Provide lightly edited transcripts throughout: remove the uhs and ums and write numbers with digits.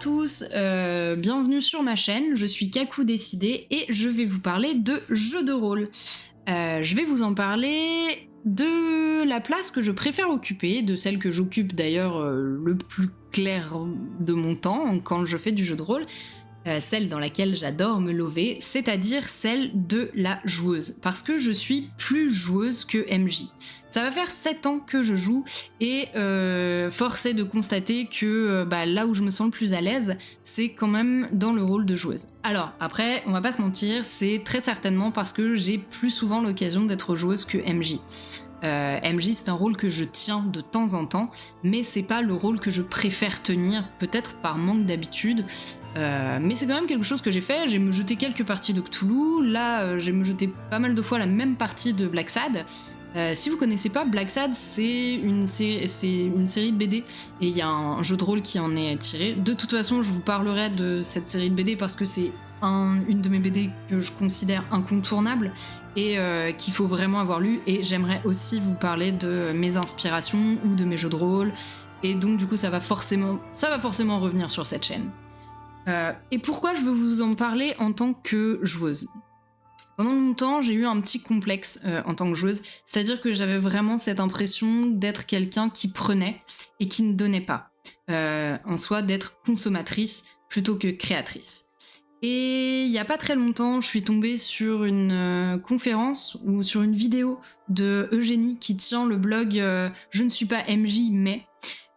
tous, bienvenue sur ma chaîne, je suis Kakou Décidé et je vais vous parler de jeux de rôle. Je vais vous en parler de la place que je préfère occuper, de celle que j'occupe d'ailleurs le plus clair de mon temps quand je fais du jeu de rôle, celle dans laquelle j'adore me lever, c'est-à-dire celle de la joueuse, parce que je suis plus joueuse que MJ. Ça va faire 7 ans que je joue et force est de constater que là où je me sens le plus à l'aise, c'est quand même dans le rôle de joueuse. Alors après, on va pas se mentir, c'est très certainement parce que j'ai plus souvent l'occasion d'être joueuse que MJ. MJ c'est un rôle que je tiens de temps en temps, mais c'est pas le rôle que je préfère tenir, peut-être par manque d'habitude. Mais c'est quand même quelque chose que j'ai fait, j'ai me jeté quelques parties de Cthulhu, là j'ai me jeté pas mal de fois la même partie de Black Sad. Si vous connaissez pas, Black Sad c'est une série de BD et il y a un jeu de rôle qui en est tiré. De toute façon je vous parlerai de cette série de BD parce que c'est une de mes BD que je considère incontournable et qu'il faut vraiment avoir lu, et j'aimerais aussi vous parler de mes inspirations ou de mes jeux de rôle, et donc du coup ça va forcément revenir sur cette chaîne. Et pourquoi je veux vous en parler en tant que joueuse ? Pendant longtemps, j'ai eu un petit complexe en tant que joueuse, c'est-à-dire que j'avais vraiment cette impression d'être quelqu'un qui prenait et qui ne donnait pas. En soi, d'être consommatrice plutôt que créatrice. Et il y a pas très longtemps, je suis tombée sur une conférence ou sur une vidéo de Eugénie qui tient le blog Je ne suis pas MJ mais...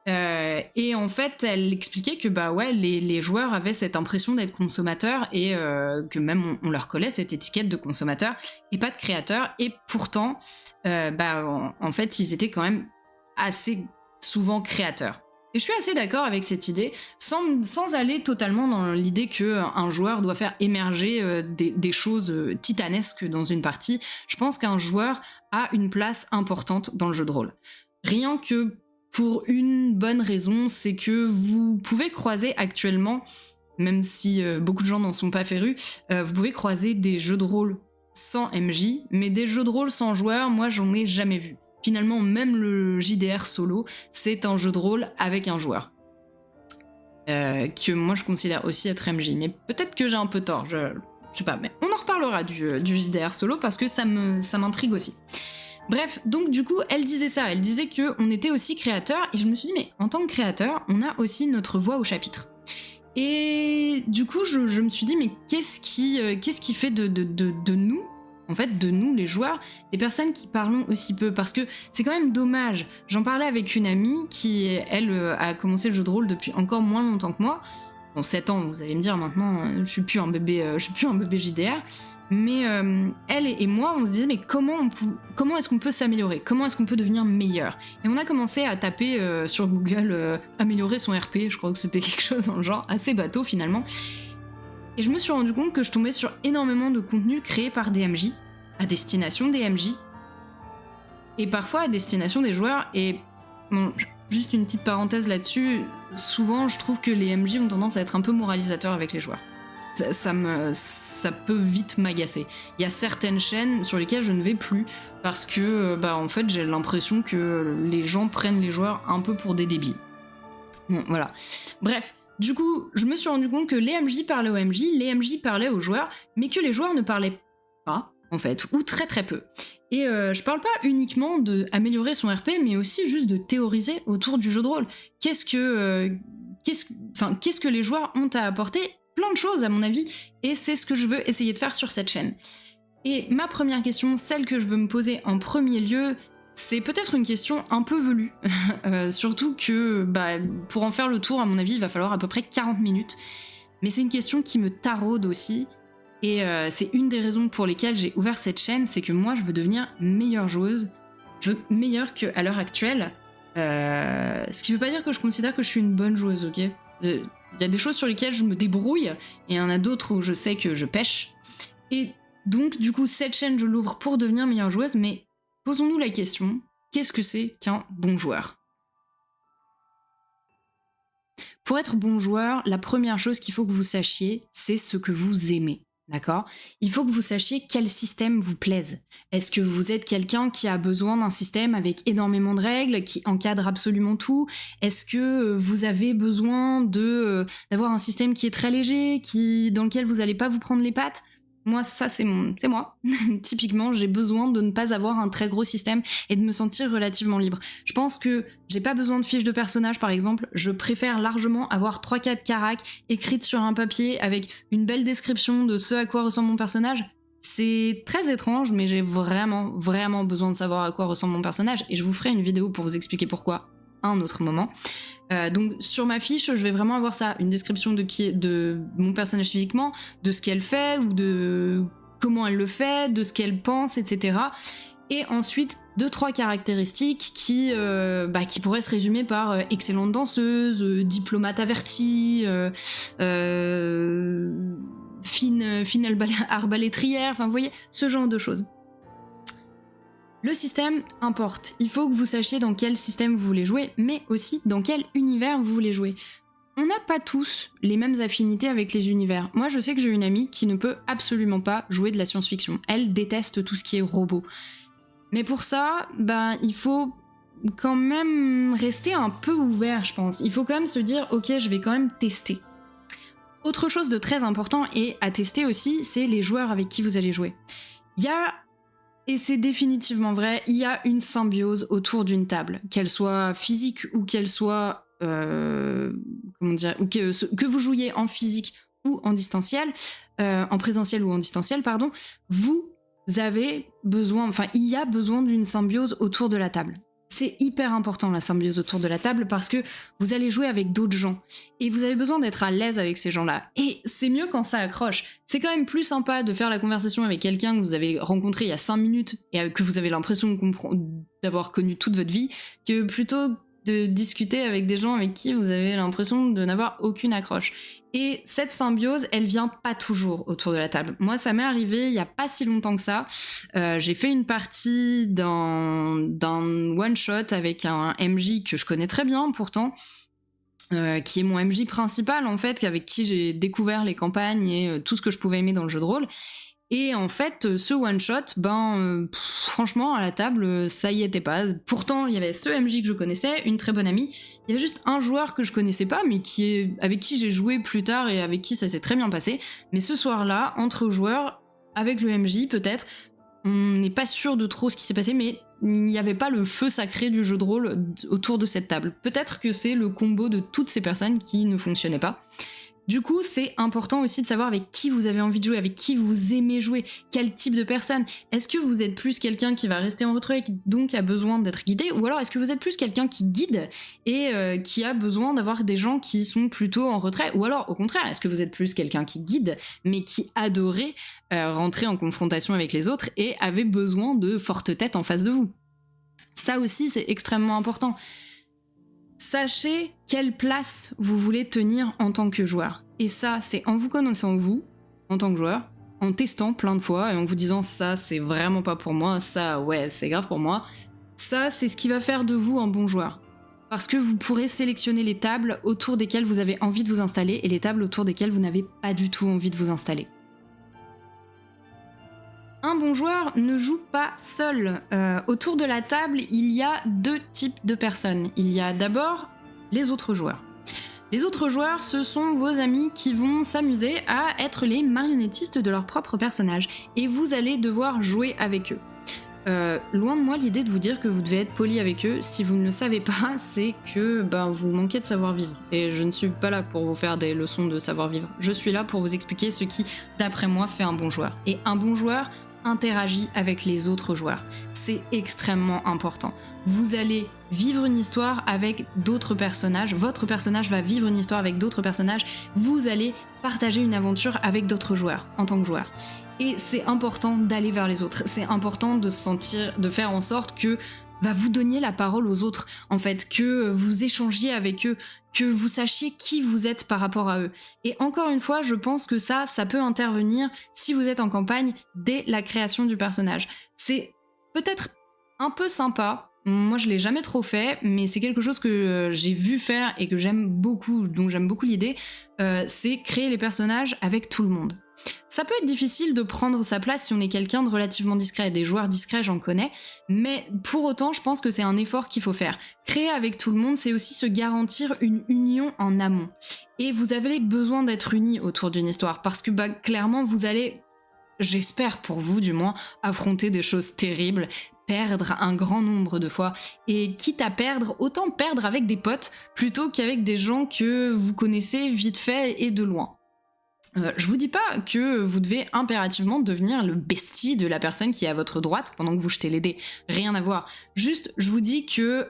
et en fait, elle expliquait que les joueurs avaient cette impression d'être consommateurs et que même on leur collait cette étiquette de consommateur et pas de créateur. Et pourtant, en fait, ils étaient quand même assez souvent créateurs. Et je suis assez d'accord avec cette idée, sans aller totalement dans l'idée qu'un joueur doit faire émerger des choses titanesques dans une partie. Je pense qu'un joueur a une place importante dans le jeu de rôle. Rien que pour une bonne raison, c'est que vous pouvez croiser actuellement, même si beaucoup de gens n'en sont pas férus, vous pouvez croiser des jeux de rôle sans MJ, mais des jeux de rôle sans joueur, moi j'en ai jamais vu. Finalement, même le JDR solo, c'est un jeu de rôle avec un joueur. Que moi je considère aussi être MJ, mais peut-être que j'ai un peu tort, je sais pas, mais on en reparlera du JDR solo parce que ça m'intrigue aussi. Bref, donc du coup, elle disait ça, elle disait qu'on était aussi créateur, et je me suis dit, mais en tant que créateur, on a aussi notre voix au chapitre. Et du coup, je me suis dit, mais qu'est-ce qui fait de nous, en fait, de nous, les joueurs, des personnes qui parlons aussi peu? Parce que c'est quand même dommage. J'en parlais avec une amie qui, elle, a commencé le jeu de rôle depuis encore moins longtemps que moi. Bon, 7 ans, vous allez me dire, maintenant, je suis plus un bébé JDR. Mais elle et moi, on se disait, mais comment est-ce qu'on peut s'améliorer? Comment est-ce qu'on peut devenir meilleur? Et on a commencé à taper sur Google améliorer son RP, je crois que c'était quelque chose dans le genre, assez bateau finalement. Et je me suis rendu compte que je tombais sur énormément de contenu créé par des MJ, à destination des MJ, et parfois à destination des joueurs. Et bon, juste une petite parenthèse là-dessus, souvent je trouve que les MJ ont tendance à être un peu moralisateurs avec les joueurs. Ça peut vite m'agacer. Il y a certaines chaînes sur lesquelles je ne vais plus parce que en fait j'ai l'impression que les gens prennent les joueurs un peu pour des débiles. Bon, voilà. Bref, du coup, je me suis rendu compte que les MJ parlaient aux MJ, les MJ parlaient aux joueurs, mais que les joueurs ne parlaient pas, en fait, ou très très peu. Et je parle pas uniquement d'améliorer son RP, mais aussi juste de théoriser autour du jeu de rôle. Qu'est-ce que les joueurs ont à apporter? Plein de choses à mon avis, et c'est ce que je veux essayer de faire sur cette chaîne. Et ma première question, celle que je veux me poser en premier lieu, c'est peut-être une question un peu velue, surtout que pour en faire le tour, à mon avis, il va falloir à peu près 40 minutes, mais c'est une question qui me taraude aussi, et c'est une des raisons pour lesquelles j'ai ouvert cette chaîne, c'est que moi je veux devenir meilleure joueuse, je veux meilleure qu'à l'heure actuelle, ce qui veut pas dire que je considère que je suis une bonne joueuse, ok? Il y a des choses sur lesquelles je me débrouille, et il y en a d'autres où je sais que je pêche. Et donc, du coup, cette chaîne, je l'ouvre pour devenir meilleure joueuse, mais posons-nous la question, qu'est-ce que c'est qu'un bon joueur? Pour être bon joueur, la première chose qu'il faut que vous sachiez, c'est ce que vous aimez. D'accord? Il faut que vous sachiez quel système vous plaise. Est-ce que vous êtes quelqu'un qui a besoin d'un système avec énormément de règles, qui encadre absolument tout? Est-ce que vous avez besoin d'avoir un système qui est très léger, dans lequel vous n'allez pas vous prendre les pattes? Moi, ça, c'est moi. Typiquement, j'ai besoin de ne pas avoir un très gros système et de me sentir relativement libre. Je pense que j'ai pas besoin de fiches de personnage, par exemple. Je préfère largement avoir 3-4 caracs écrites sur un papier avec une belle description de ce à quoi ressemble mon personnage. C'est très étrange, mais j'ai vraiment, vraiment besoin de savoir à quoi ressemble mon personnage et je vous ferai une vidéo pour vous expliquer pourquoi à un autre moment. Donc sur ma fiche, je vais vraiment avoir ça, une description de mon personnage physiquement, de ce qu'elle fait ou de comment elle le fait, de ce qu'elle pense, etc. Et ensuite 2-3 caractéristiques qui pourraient se résumer par excellente danseuse, diplomate avertie, fine arbalétrière, enfin vous voyez, ce genre de choses. Le système importe. Il faut que vous sachiez dans quel système vous voulez jouer, mais aussi dans quel univers vous voulez jouer. On n'a pas tous les mêmes affinités avec les univers. Moi, je sais que j'ai une amie qui ne peut absolument pas jouer de la science-fiction. Elle déteste tout ce qui est robot. Mais pour ça, il faut quand même rester un peu ouvert, je pense. Il faut quand même se dire, ok, je vais quand même tester. Autre chose de très important et à tester aussi, c'est les joueurs avec qui vous allez jouer. Et c'est définitivement vrai, il y a une symbiose autour d'une table, qu'elle soit physique ou qu'elle soit, que vous jouiez en physique ou en distanciel, en présentiel ou en distanciel, pardon, il y a besoin d'une symbiose autour de la table. C'est hyper important la symbiose autour de la table parce que vous allez jouer avec d'autres gens et vous avez besoin d'être à l'aise avec ces gens-là. Et c'est mieux quand ça accroche. C'est quand même plus sympa de faire la conversation avec quelqu'un que vous avez rencontré il y a 5 minutes et que vous avez l'impression d'avoir connu toute votre vie que plutôt de discuter avec des gens avec qui vous avez l'impression de n'avoir aucune accroche. Et cette symbiose, elle vient pas toujours autour de la table. Moi, ça m'est arrivé il y a pas si longtemps que ça. J'ai fait une partie d'un one-shot avec un MJ que je connais très bien pourtant, qui est mon MJ principal en fait, avec qui j'ai découvert les campagnes et tout ce que je pouvais aimer dans le jeu de rôle. Et en fait, ce one-shot, franchement, à la table, ça y était pas. Pourtant, il y avait ce MJ que je connaissais, une très bonne amie. Il y avait juste un joueur que je connaissais pas, mais avec qui j'ai joué plus tard et avec qui ça s'est très bien passé. Mais ce soir-là, entre joueurs, avec le MJ peut-être, on n'est pas sûr de trop ce qui s'est passé, mais il n'y avait pas le feu sacré du jeu de rôle autour de cette table. Peut-être que c'est le combo de toutes ces personnes qui ne fonctionnait pas. Du coup, c'est important aussi de savoir avec qui vous avez envie de jouer, avec qui vous aimez jouer, quel type de personne. Est-ce que vous êtes plus quelqu'un qui va rester en retrait et qui donc a besoin d'être guidé, ou alors est-ce que vous êtes plus quelqu'un qui guide et qui a besoin d'avoir des gens qui sont plutôt en retrait, ou alors au contraire, est-ce que vous êtes plus quelqu'un qui guide mais qui adorait rentrer en confrontation avec les autres et avait besoin de fortes têtes en face de vous? Ça aussi, c'est extrêmement important. Sachez quelle place vous voulez tenir en tant que joueur. Et ça, c'est en vous connaissant vous, en tant que joueur, en testant plein de fois et en vous disant ça, c'est vraiment pas pour moi, ça, ouais, c'est grave pour moi. Ça, c'est ce qui va faire de vous un bon joueur. Parce que vous pourrez sélectionner les tables autour desquelles vous avez envie de vous installer et les tables autour desquelles vous n'avez pas du tout envie de vous installer. Un bon joueur ne joue pas seul. Autour de la table, il y a 2 types de personnes. Il y a d'abord les autres joueurs. Les autres joueurs, ce sont vos amis qui vont s'amuser à être les marionnettistes de leur propre personnage. Et vous allez devoir jouer avec eux. Loin de moi l'idée de vous dire que vous devez être poli avec eux. Si vous ne le savez pas, c'est que vous manquez de savoir-vivre. Et je ne suis pas là pour vous faire des leçons de savoir-vivre. Je suis là pour vous expliquer ce qui, d'après moi, fait un bon joueur. Et un bon joueur interagit avec les autres joueurs. C'est extrêmement important. Vous allez vivre une histoire avec d'autres personnages, votre personnage va vivre une histoire avec d'autres personnages, vous allez partager une aventure avec d'autres joueurs, en tant que joueur. Et c'est important d'aller vers les autres, c'est important de faire en sorte que vous donniez la parole aux autres, en fait, que vous échangiez avec eux, que vous sachiez qui vous êtes par rapport à eux. Et encore une fois, je pense que ça peut intervenir si vous êtes en campagne dès la création du personnage. C'est peut-être un peu sympa moi je l'ai jamais trop fait, mais c'est quelque chose que j'ai vu faire et que j'aime beaucoup, donc j'aime beaucoup l'idée, c'est créer les personnages avec tout le monde. Ça peut être difficile de prendre sa place si on est quelqu'un de relativement discret. Des joueurs discrets, j'en connais, mais pour autant, je pense que c'est un effort qu'il faut faire. Créer avec tout le monde, c'est aussi se garantir une union en amont. Et vous avez besoin d'être unis autour d'une histoire, parce que clairement, vous allez, j'espère pour vous du moins, affronter des choses terribles, perdre un grand nombre de fois, et quitte à perdre, autant perdre avec des potes plutôt qu'avec des gens que vous connaissez vite fait et de loin. Je vous dis pas que vous devez impérativement devenir le bestie de la personne qui est à votre droite pendant que vous jetez les dés. Rien à voir. Juste, je vous dis que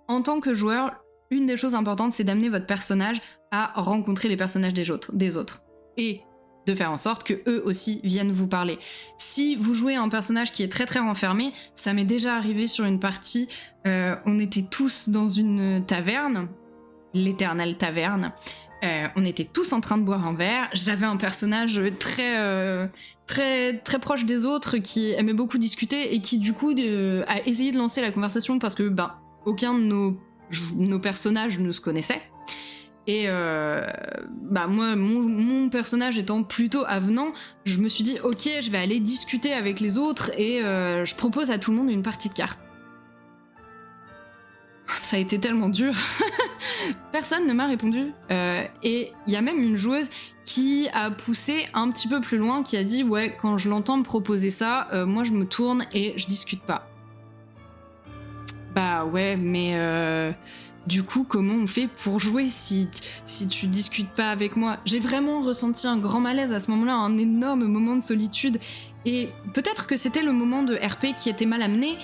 en tant que joueur, une des choses importantes, c'est d'amener votre personnage à rencontrer les personnages des autres. Et de faire en sorte que eux aussi viennent vous parler. Si vous jouez un personnage qui est très très renfermé, ça m'est déjà arrivé sur une partie, on était tous dans une taverne, l'éternelle taverne. On était tous en train de boire un verre. J'avais un personnage très proche des autres qui aimait beaucoup discuter et qui du coup a essayé de lancer la conversation parce que aucun de nos personnages ne se connaissait. Et moi, mon personnage étant plutôt avenant, je me suis dit ok, je vais aller discuter avec les autres et je propose à tout le monde une partie de cartes. Ça a été tellement dur. Personne ne m'a répondu. Et il y a même une joueuse qui a poussé un petit peu plus loin, qui a dit ouais, quand je l'entends me proposer ça, moi je me tourne et je discute pas. Bah ouais, mais du coup, comment on fait pour jouer si tu discutes pas avec moi? J'ai vraiment ressenti un grand malaise à ce moment-là, un énorme moment de solitude. Et peut-être que c'était le moment de RP qui était mal amené,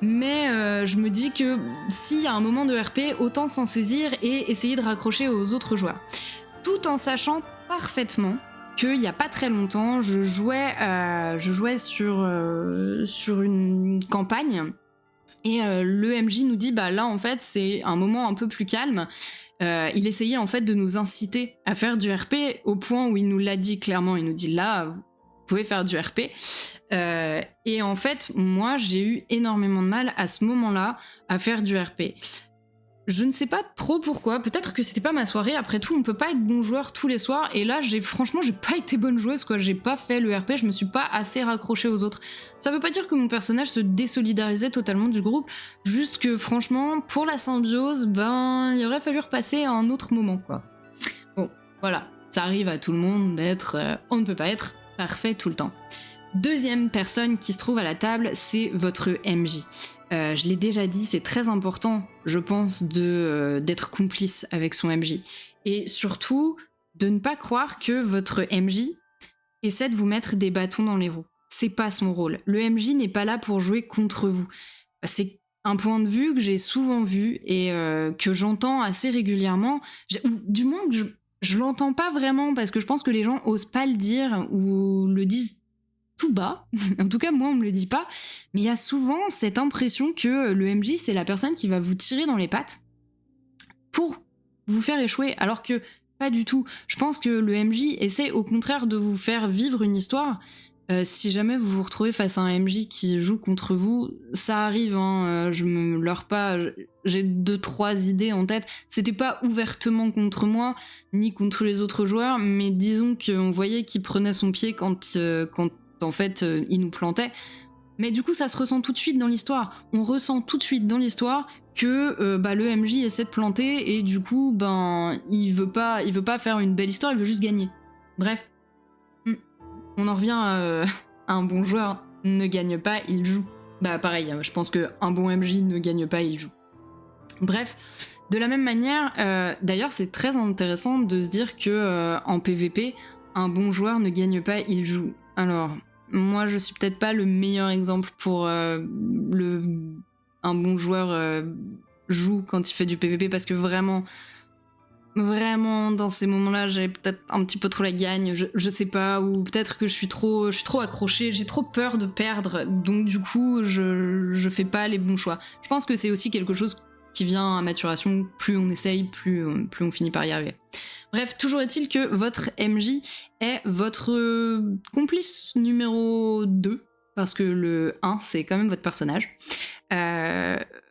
mais je me dis que s'il y a un moment de RP, autant s'en saisir et essayer de raccrocher aux autres joueurs. Tout en sachant parfaitement qu'il n'y a pas très longtemps, je jouais sur une campagne et le MJ nous dit là en fait c'est un moment un peu plus calme. Il essayait en fait de nous inciter à faire du RP au point où il nous l'a dit clairement, il nous dit là vous pouvez faire du RP. Et en fait, moi, j'ai eu énormément de mal à ce moment-là à faire du RP. Je ne sais pas trop pourquoi, peut-être que c'était pas ma soirée, après tout, on peut pas être bon joueur tous les soirs, et là, franchement, j'ai pas été bonne joueuse, quoi, j'ai pas fait le RP, je me suis pas assez raccrochée aux autres. Ça veut pas dire que mon personnage se désolidarisait totalement du groupe, juste que franchement, pour la symbiose, il aurait fallu repasser à un autre moment, quoi. Bon, voilà, ça arrive à tout le monde d'être... on ne peut pas être parfait tout le temps. Deuxième personne qui se trouve à la table, c'est votre MJ. Je l'ai déjà dit, c'est très important, je pense, d'être complice avec son MJ. Et surtout, de ne pas croire que votre MJ essaie de vous mettre des bâtons dans les roues. C'est pas son rôle. Le MJ n'est pas là pour jouer contre vous. C'est un point de vue que j'ai souvent vu et que j'entends assez régulièrement. Ou du moins que je l'entends pas vraiment parce que je pense que les gens osent pas le dire ou le disent tout bas, en tout cas moi on me le dit pas, mais il y a souvent cette impression que le MJ c'est la personne qui va vous tirer dans les pattes pour vous faire échouer, alors que pas du tout. Je pense que le MJ essaie au contraire de vous faire vivre une histoire. Si jamais vous vous retrouvez face à un MJ qui joue contre vous, ça arrive, hein, je me leurre pas, j'ai 2-3 idées en tête. C'était pas ouvertement contre moi, ni contre les autres joueurs, mais disons qu'on voyait qu'il prenait son pied quand en fait il nous plantait. Mais du coup ça se ressent tout de suite dans l'histoire. On ressent tout de suite dans l'histoire que le MJ essaie de planter et du coup il veut pas faire une belle histoire, il veut juste gagner. Bref. On en revient à un bon joueur ne gagne pas, il joue. Pareil, je pense qu'un bon MJ ne gagne pas, il joue. Bref, de la même manière, d'ailleurs c'est très intéressant de se dire que en PVP, un bon joueur ne gagne pas, il joue. Alors, moi je suis peut-être pas le meilleur exemple pour un bon joueur joue quand il fait du PVP parce que vraiment dans ces moments-là j'ai peut-être un petit peu trop la gagne, je sais pas, ou peut-être que je suis trop accrochée, j'ai trop peur de perdre, donc du coup je fais pas les bons choix. Je pense que c'est aussi quelque chose qui vient à maturation, plus on essaye, plus on finit par y arriver. Bref, toujours est-il que votre MJ est votre complice numéro 2, parce que le 1 c'est quand même votre personnage.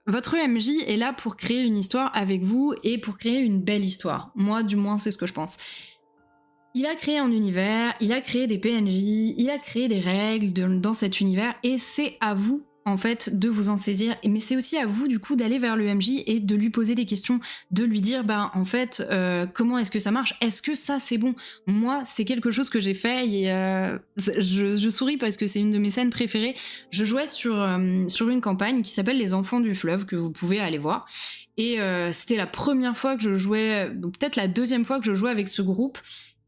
votre MJ est là pour créer une histoire avec vous et pour créer une belle histoire. Moi, du moins, c'est ce que je pense. Il a créé un univers, il a créé des PNJ, il a créé des règles dans cet univers, et c'est à vous, en fait, de vous en saisir. Mais c'est aussi à vous, du coup, d'aller vers le MJ et de lui poser des questions, de lui dire, bah, en fait, comment est-ce que ça marche? Est-ce que ça, c'est bon? Moi, c'est quelque chose que j'ai fait, et je souris parce que c'est une de mes scènes préférées. Je jouais sur une campagne qui s'appelle Les Enfants du Fleuve, que vous pouvez aller voir. Et c'était la première fois que je jouais, peut-être la deuxième fois que je jouais avec ce groupe.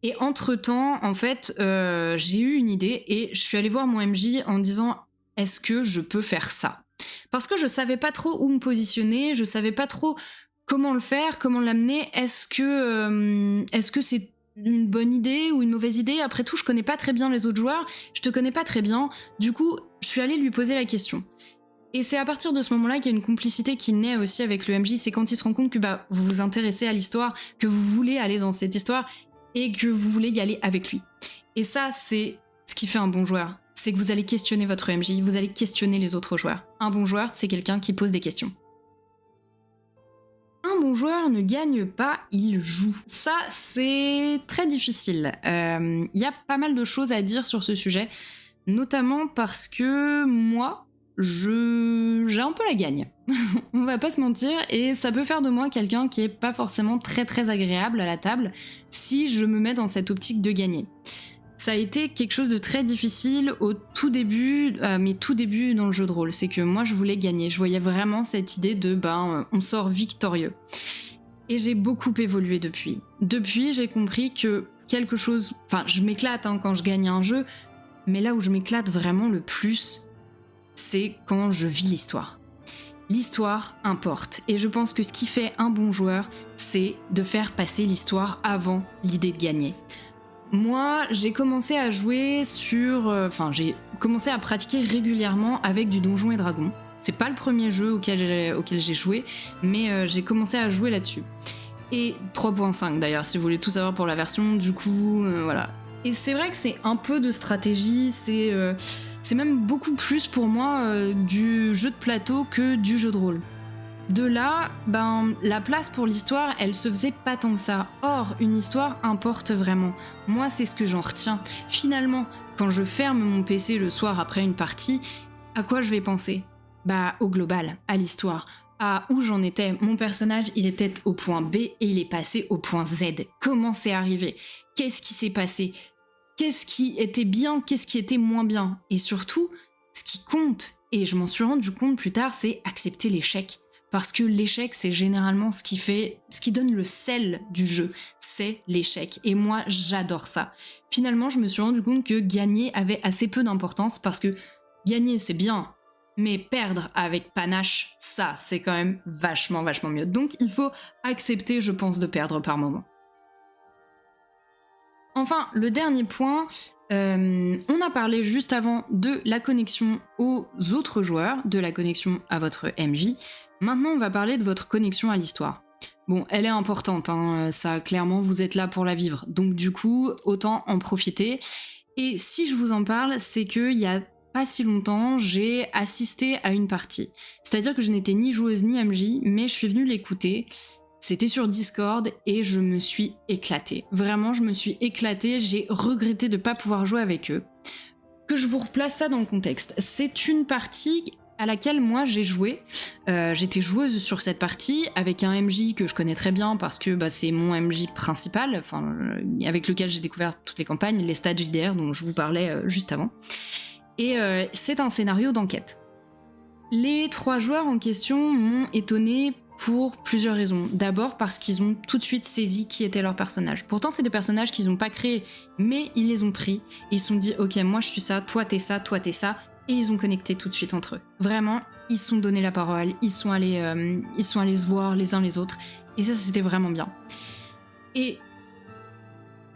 Et entre-temps, en fait, j'ai eu une idée et je suis allée voir mon MJ en disant « Est-ce que je peux faire ça ?» Parce que je savais pas trop où me positionner, je savais pas trop comment le faire, comment l'amener. Est-ce que c'est une bonne idée ou une mauvaise idée? Après tout, je connais pas très bien les autres joueurs, je te connais pas très bien. Du coup, je suis allée lui poser la question. Et c'est à partir de ce moment-là qu'il y a une complicité qui naît aussi avec le MJ. C'est quand il se rend compte que bah, vous vous intéressez à l'histoire, que vous voulez aller dans cette histoire, et que vous voulez y aller avec lui. Et ça, c'est ce qui fait un bon joueur. C'est que vous allez questionner votre MJ, vous allez questionner les autres joueurs. Un bon joueur, c'est quelqu'un qui pose des questions. Un bon joueur ne gagne pas, il joue. Ça, c'est très difficile. Y a pas mal de choses à dire sur ce sujet, notamment parce que moi, j'ai un peu la gagne. On va pas se mentir, et ça peut faire de moi quelqu'un qui est pas forcément très très agréable à la table si je me mets dans cette optique de gagner. Ça a été quelque chose de très difficile au tout début, mes tout débuts dans le jeu de rôle. C'est que moi je voulais gagner, je voyais vraiment cette idée de on sort victorieux. Et j'ai beaucoup évolué depuis. Depuis, j'ai compris que quelque chose... Enfin, je m'éclate quand je gagne un jeu, mais là où je m'éclate vraiment le plus, c'est quand je vis l'histoire. L'histoire importe, et je pense que ce qui fait un bon joueur, c'est de faire passer l'histoire avant l'idée de gagner. Moi, j'ai commencé à jouer j'ai commencé à pratiquer régulièrement avec du Donjons et Dragons. C'est pas le premier jeu auquel j'ai joué, mais j'ai commencé à jouer là-dessus. Et 3.5 d'ailleurs, si vous voulez tout savoir pour la version, du coup, voilà. Et c'est vrai que c'est un peu de stratégie, c'est même beaucoup plus pour moi du jeu de plateau que du jeu de rôle. De là, la place pour l'histoire, elle se faisait pas tant que ça. Or, une histoire importe vraiment. Moi, c'est ce que j'en retiens. Finalement, quand je ferme mon PC le soir après une partie, à quoi je vais penser? Au global, à l'histoire. À où j'en étais. Mon personnage, il était au point B et il est passé au point Z. Comment c'est arrivé? Qu'est-ce qui s'est passé? Qu'est-ce qui était bien, qu'est-ce qui était moins bien? Et surtout, ce qui compte, et je m'en suis rendu compte plus tard, c'est accepter l'échec. Parce que l'échec, c'est généralement ce qui donne le sel du jeu, c'est l'échec. Et moi, j'adore ça. Finalement, je me suis rendu compte que gagner avait assez peu d'importance, parce que gagner, c'est bien, mais perdre avec panache, ça, c'est quand même vachement mieux. Donc, il faut accepter, je pense, de perdre par moment. Enfin, le dernier point, on a parlé juste avant de la connexion aux autres joueurs, de la connexion à votre MJ. Maintenant, on va parler de votre connexion à l'histoire. Bon, elle est importante, ça, clairement, vous êtes là pour la vivre. Donc du coup, autant en profiter. Et si je vous en parle, c'est qu'il y a pas si longtemps, j'ai assisté à une partie. C'est-à-dire que je n'étais ni joueuse ni MJ, mais je suis venue l'écouter. C'était sur Discord et je me suis éclatée. Vraiment, je me suis éclatée, j'ai regretté de ne pas pouvoir jouer avec eux. Que je vous replace ça dans le contexte. C'est une partie à laquelle moi j'ai joué. J'étais joueuse sur cette partie avec un MJ que je connais très bien parce que c'est mon MJ principal, avec lequel j'ai découvert toutes les campagnes, les stats JDR dont je vous parlais juste avant. Et c'est un scénario d'enquête. Les 3 joueurs en question m'ont étonnée pour plusieurs raisons. D'abord parce qu'ils ont tout de suite saisi qui étaient leurs personnages. Pourtant, c'est des personnages qu'ils n'ont pas créés, mais ils les ont pris. Et ils se sont dit, ok, moi je suis ça, toi t'es ça, toi t'es ça. Et ils ont connecté tout de suite entre eux. Vraiment, ils se sont donné la parole, ils sont allés se voir les uns les autres. Et ça, c'était vraiment bien. Et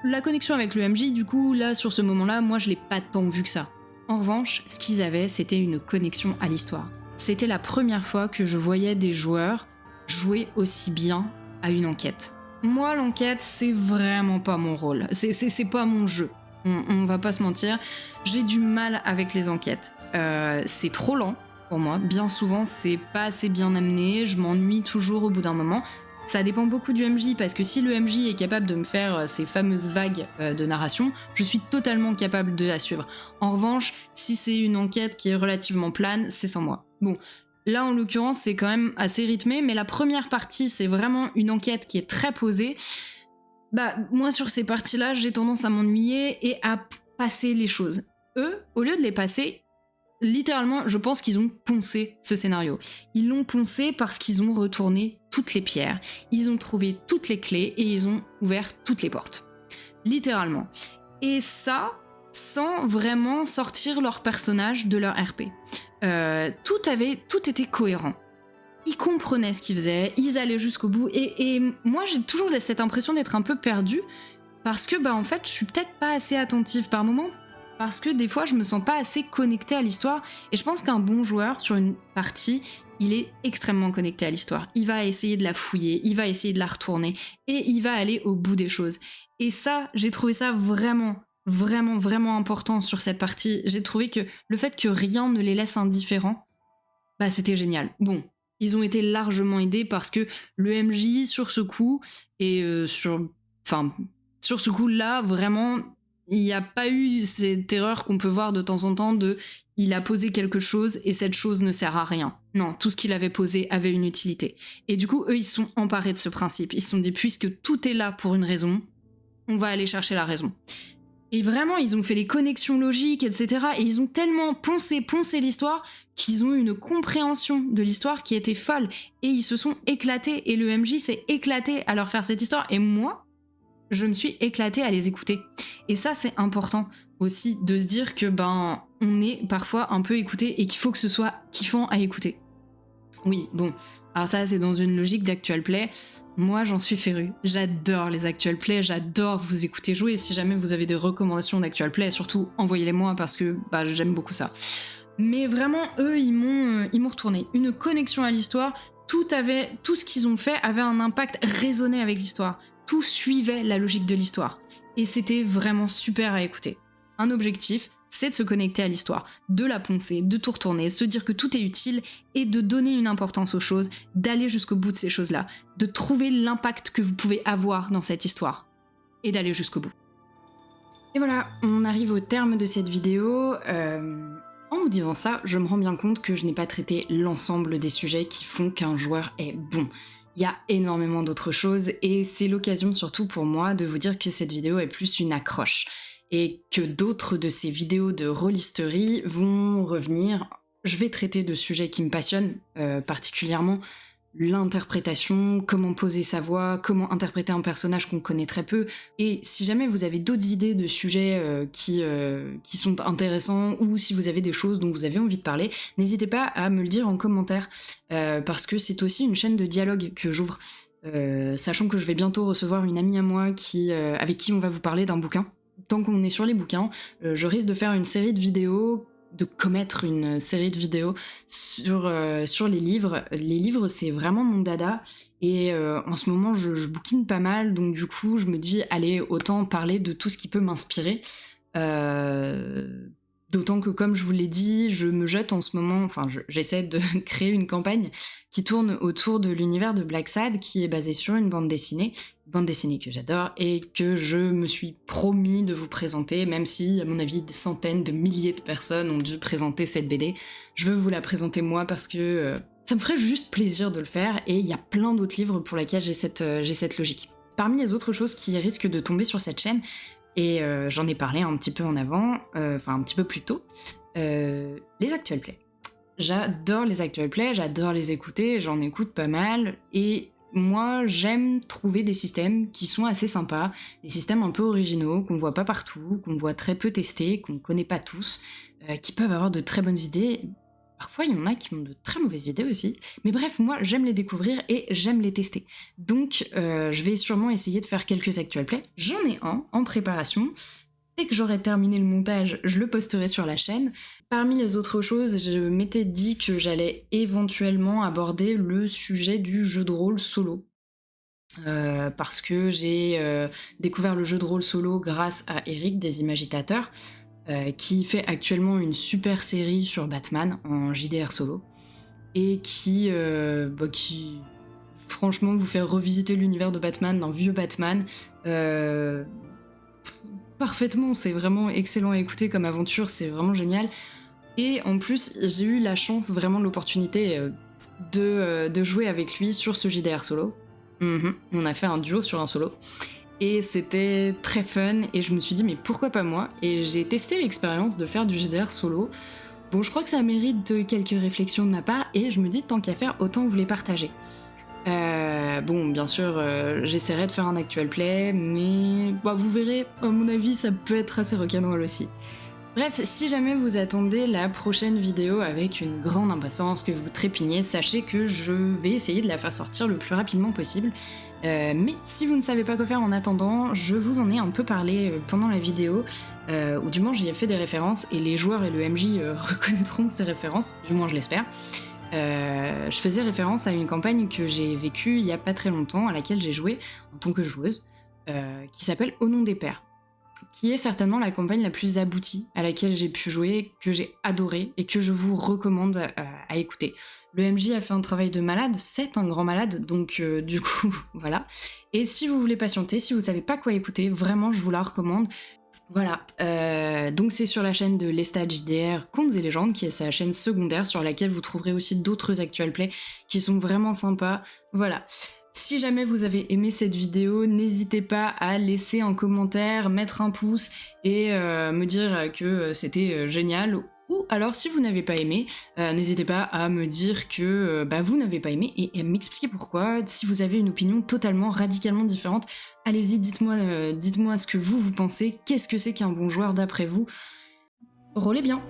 la connexion avec le MJ, du coup, là, sur ce moment-là, moi, je l'ai pas tant vu que ça. En revanche, ce qu'ils avaient, c'était une connexion à l'histoire. C'était la première fois que je voyais des joueurs jouer aussi bien à une enquête. Moi, l'enquête, c'est vraiment pas mon rôle. C'est pas mon jeu. On va pas se mentir. J'ai du mal avec les enquêtes. C'est trop lent. pour moi. Bien souvent, c'est pas assez bien amené, je m'ennuie toujours au bout d'un moment. Ça dépend beaucoup du MJ, parce que si le MJ est capable de me faire ces fameuses vagues de narration, je suis totalement capable de la suivre. En revanche, si c'est une enquête qui est relativement plane, c'est sans moi. Bon, là en l'occurrence, c'est quand même assez rythmé, mais la première partie, c'est vraiment une enquête qui est très posée. Bah, moi sur ces parties-là, j'ai tendance à m'ennuyer et à passer les choses. Eux, au lieu de les passer, littéralement, je pense qu'ils ont poncé ce scénario. Ils l'ont poncé parce qu'ils ont retourné toutes les pierres, ils ont trouvé toutes les clés et ils ont ouvert toutes les portes. Littéralement. Et ça, sans vraiment sortir leur personnage de leur RP. Tout était cohérent. Ils comprenaient ce qu'ils faisaient, ils allaient jusqu'au bout, et moi j'ai toujours cette impression d'être un peu perdue, parce que bah en fait je suis peut-être pas assez attentive par moment, parce que des fois je me sens pas assez connectée à l'histoire, et je pense qu'un bon joueur sur une partie, il est extrêmement connecté à l'histoire. Il va essayer de la fouiller, il va essayer de la retourner, et il va aller au bout des choses. Et ça, j'ai trouvé ça vraiment, vraiment, vraiment important sur cette partie. J'ai trouvé que le fait que rien ne les laisse indifférents, bah c'était génial. Bon, ils ont été largement aidés parce que le MJ sur ce coup, et sur ce coup-là, vraiment, il n'y a pas eu cette erreur qu'on peut voir de temps en temps de il a posé quelque chose et cette chose ne sert à rien. Non, tout ce qu'il avait posé avait une utilité. Et du coup, eux, ils se sont emparés de ce principe. Ils se sont dit, puisque tout est là pour une raison, on va aller chercher la raison. Et vraiment, ils ont fait les connexions logiques, etc. Et ils ont tellement poncé l'histoire qu'ils ont eu une compréhension de l'histoire qui était folle. Et ils se sont éclatés. Et le MJ s'est éclaté à leur faire cette histoire. Et moi, je me suis éclatée à les écouter. Et ça, c'est important aussi de se dire que ben, on est parfois un peu écouté et qu'il faut que ce soit kiffant à écouter. Oui, bon. Alors ça, c'est dans une logique d'actual play. Moi, j'en suis férue. J'adore les actual play, j'adore vous écouter jouer. Si jamais vous avez des recommandations d'actual play, surtout envoyez-les-moi parce que bah, j'aime beaucoup ça. Mais vraiment, eux, ils m'ont retourné. Une connexion à l'histoire, tout ce qu'ils ont fait avait un impact raisonné avec l'histoire. Tout suivait la logique de l'histoire. Et c'était vraiment super à écouter. Un objectif, c'est de se connecter à l'histoire, de la poncer, de tout retourner, se dire que tout est utile et de donner une importance aux choses, d'aller jusqu'au bout de ces choses-là, de trouver l'impact que vous pouvez avoir dans cette histoire et d'aller jusqu'au bout. Et voilà, on arrive au terme de cette vidéo. En vous disant ça, je me rends bien compte que je n'ai pas traité l'ensemble des sujets qui font qu'un joueur est bon. Il y a énormément d'autres choses et c'est l'occasion surtout pour moi de vous dire que cette vidéo est plus une accroche. Et que d'autres de ces vidéos de rôlisterie vont revenir. Je vais traiter de sujets qui me passionnent, particulièrement l'interprétation, comment poser sa voix, comment interpréter un personnage qu'on connaît très peu. Et si jamais vous avez d'autres idées de sujets qui sont intéressants, ou si vous avez des choses dont vous avez envie de parler, n'hésitez pas à me le dire en commentaire, parce que c'est aussi une chaîne de dialogue que j'ouvre, sachant que je vais bientôt recevoir une amie à moi avec qui on va vous parler d'un bouquin. Tant qu'on est sur les bouquins, je risque de faire une série de vidéos, de commettre une série de vidéos sur les livres. Les livres, c'est vraiment mon dada, et en ce moment, je bouquine pas mal, donc du coup, je me dis, allez, autant parler de tout ce qui peut m'inspirer. D'autant que, comme je vous l'ai dit, je me jette en ce moment, j'essaie de créer une campagne qui tourne autour de l'univers de Black Sad, qui est basée sur une bande dessinée que j'adore, et que je me suis promis de vous présenter, même si, à mon avis, des centaines de milliers de personnes ont dû présenter cette BD. Je veux vous la présenter moi parce que ça me ferait juste plaisir de le faire, et il y a plein d'autres livres pour lesquels j'ai cette logique. Parmi les autres choses qui risquent de tomber sur cette chaîne, et j'en ai parlé un petit peu en avant, un petit peu plus tôt, les actual play. J'adore les actual play, j'adore les écouter, j'en écoute pas mal, et moi j'aime trouver des systèmes qui sont assez sympas, des systèmes un peu originaux, qu'on voit pas partout, qu'on voit très peu testés, qu'on connaît pas tous, qui peuvent avoir de très bonnes idées. Parfois, il y en a qui ont de très mauvaises idées aussi. Mais bref, moi, j'aime les découvrir et j'aime les tester. Donc, je vais sûrement essayer de faire quelques actual play. J'en ai un en préparation. Dès que j'aurai terminé le montage, je le posterai sur la chaîne. Parmi les autres choses, je m'étais dit que j'allais éventuellement aborder le sujet du jeu de rôle solo. Parce que j'ai découvert le jeu de rôle solo grâce à Eric des Imagitateurs. qui fait actuellement une super série sur Batman en JDR solo, et qui franchement vous fait revisiter l'univers de Batman, d'un vieux Batman, parfaitement, c'est vraiment excellent à écouter comme aventure, c'est vraiment génial. Et en plus, j'ai eu la chance, vraiment l'opportunité de jouer avec lui sur ce JDR solo. On a fait un duo sur un solo. Et c'était très fun, et je me suis dit, mais pourquoi pas moi? Et j'ai testé l'expérience de faire du JDR solo. Bon, je crois que ça mérite quelques réflexions de ma part, et je me dis, tant qu'à faire, autant vous les partager. Bon, bien sûr, j'essaierai de faire un actual play, mais vous verrez, à mon avis, ça peut être assez rock'n'roll aussi. Bref, si jamais vous attendez la prochaine vidéo avec une grande impatience, que vous trépignez, sachez que je vais essayer de la faire sortir le plus rapidement possible. Mais si vous ne savez pas quoi faire en attendant, je vous en ai un peu parlé pendant la vidéo, ou du moins j'y ai fait des références, et les joueurs et le MJ reconnaîtront ces références, du moins je l'espère. Je faisais référence à une campagne que j'ai vécue il y a pas très longtemps, à laquelle j'ai joué en tant que joueuse, qui s'appelle Au nom des pères, qui est certainement la campagne la plus aboutie à laquelle j'ai pu jouer, que j'ai adoré et que je vous recommande à écouter. Le MJ a fait un travail de malade, c'est un grand malade, donc du coup, voilà. Et si vous voulez patienter, si vous savez pas quoi écouter, vraiment je vous la recommande. Voilà, donc c'est sur la chaîne de Lestat JDR Contes et Légendes, qui est sa chaîne secondaire sur laquelle vous trouverez aussi d'autres actual plays qui sont vraiment sympas. Voilà. Si jamais vous avez aimé cette vidéo, n'hésitez pas à laisser un commentaire, mettre un pouce et me dire que c'était génial. Ou alors si vous n'avez pas aimé, n'hésitez pas à me dire que vous n'avez pas aimé et à m'expliquer pourquoi. Si vous avez une opinion totalement, radicalement différente, allez-y, dites-moi ce que vous pensez. Qu'est-ce que c'est qu'un bon joueur d'après vous? Roulez bien!